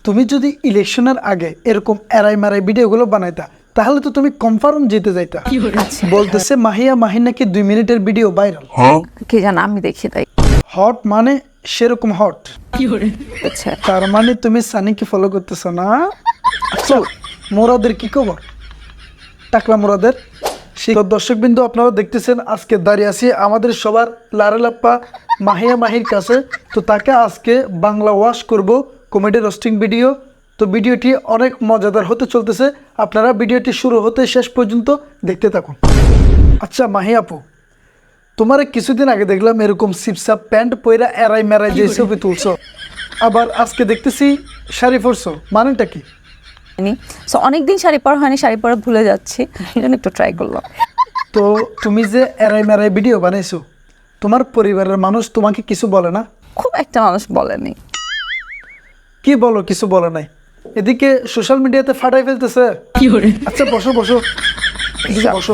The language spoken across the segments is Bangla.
তুমি যদি ইলেকশনের আগে এরকম এরাই মারাই ভিডিওগুলো বানাইতা তাহলে তো তুমি কনফার্ম জিতে যাইতা। বলতেছে মাহিয়া মাহির নাকি 2 মিনিটের ভিডিও ভাইরাল। কি জানো, আমি দেখি তাই। হট মানে সেরকম হট। আচ্ছা, তার মানে তুমি সানিকে ফলো করতেছো না? আচ্ছা, মোরাদের কি খবর? টাকলা মোরাদের দর্শকবিন্দু, আপনারা দেখতেছেন আজকে দাঁড়িয়ে আছি আমাদের সবার লারেলাপ্পা মাহিয়া মাহির কাছে। তো তাকে আজকে বাংলা ওয়াশ করব, কমেডি রোস্টিং ভিডিও। তো ভিডিওটি অনেক মজাদার হতে চলতেছে, আপনারা ভিডিওটি শুরু হতে শেষ পর্যন্ত দেখতে থাকুন। আচ্ছা মাহি আপু, তোমার কিছুদিন আগে দেখলাম এরকম সিপসাপ প্যান্ট পয়রা এরাই মেরাই যে ছবি তুলছো, আবার আজকে দেখতেছি শাড়ি পরছো, মানেটা কি? সো অনেকদিন শাড়ি পরা হয়নি, শাড়ি পরা ভুলে যাচ্ছি, এই জন্য একটু ট্রাই করলাম। তো তুমি যে এরাই মেরাই ভিডিও বানাইছো, তোমার পরিবারের মানুষ তোমাকে কিছু বলে না? খুব একটা মানুষ বলেনি। কি বলো কিছু বলে নাই? এদিকে সোশ্যাল মিডিয়াতে ফাটাই ফেলতেছে। আচ্ছা বসো বসো এদিকে বসো।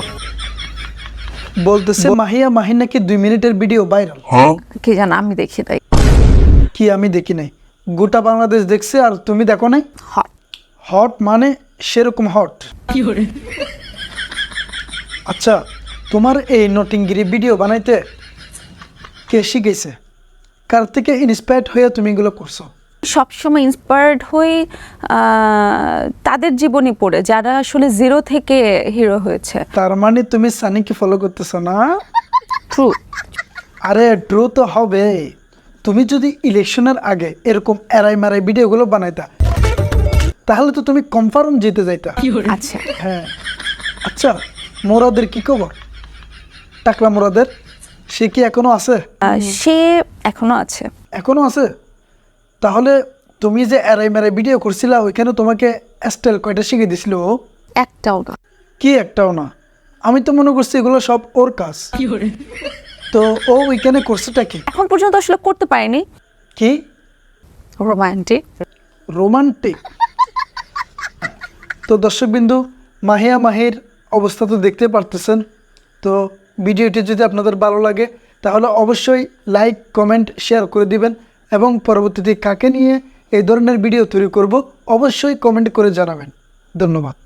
বলতেছে মাহিয়া মাহির নাকি 2 মিনিটের ভিডিও ভাইরাল। কি জানো, আমি দেখি তাই। কি আমি দেখি নাই? গোটা বাংলাদেশ দেখছে আর তুমি দেখো নাই? হট হট মানে সেরকম হট। আচ্ছা, তোমার এই নটিংগিরি ভিডিও বানাইতে কে শিখেছে? কার থেকে ইন্সপায়ার্ড হয়ে তুমি এগুলো করছো? সবসময় ইন্সপায়ার্ড হই তাদের জীবনী পড়ে, যারা আসলে জিরো থেকে হিরো হয়েছে। তার মানে তুমি সানিকে ফলো করতেছো না? ট্রু। আরে ট্রু তো হবে। তুমি যদি ইলেকশনের আগে এরকম এরাই মারাই ভিডিওগুলো বানাইতা তাহলে তো তুমি কনফার্ম জিতে যাইতা। আচ্ছা, হ্যাঁ। আচ্ছা, মোরাদের কি খবর? টাকলা মোরাদের সে কি এখনো আছে? সে এখনো আছে। এখনো আছে? তাহলে তুমি যে এরাই মেরাই ভিডিও করছিলা ওইখানে তোমাকে স্টাইল কয়টা শিখে দিছিল ও? একটাও না। কি একটাও না? আমি তো মনে করছি এগুলো সব ওর কাজ। তো ও ওইখানে করছেটা কি? এখন পর্যন্ত আসলে করতে পারিনি। কি রোমান্টিক। রোমান্টিক? তো দর্শকবিন্দু, মাহিয়া মাহির অবস্থা তো দেখতে পারতেছেন। তো ভিডিওটি যদি আপনাদের ভালো লাগে তাহলে অবশ্যই লাইক কমেন্ট শেয়ার করে দিবেন, এবং পরবর্তীতে কাকে নিয়ে এই ধরনের ভিডিও তৈরি করব অবশ্যই কমেন্ট করে জানাবেন। ধন্যবাদ।